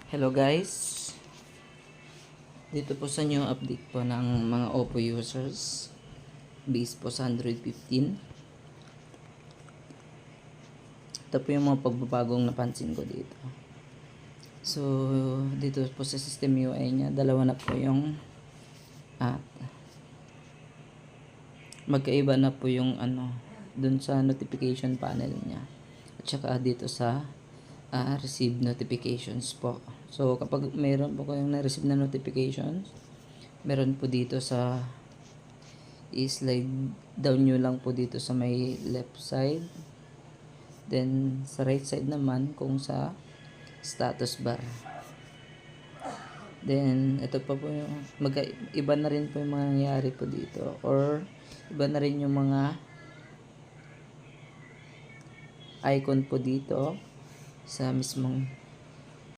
Hello guys, dito po sa new update po ng mga Oppo users based po sa Android 15. Ito po yung mga pagbabagong napansin ko dito. So dito po sa system UI nya, dalawa na po yung app. Magkaiba na po yung dun sa notification panel nya at saka dito sa receive notifications po. So kapag mayroon po kayong na-receive na notifications, meron po dito sa i-slide down nyo lang po dito sa may left side, then sa right side naman kung sa status bar. Then ito pa po yung iba na rin po yung mangyayari po dito, or iba na rin yung mga icon po dito sa mismong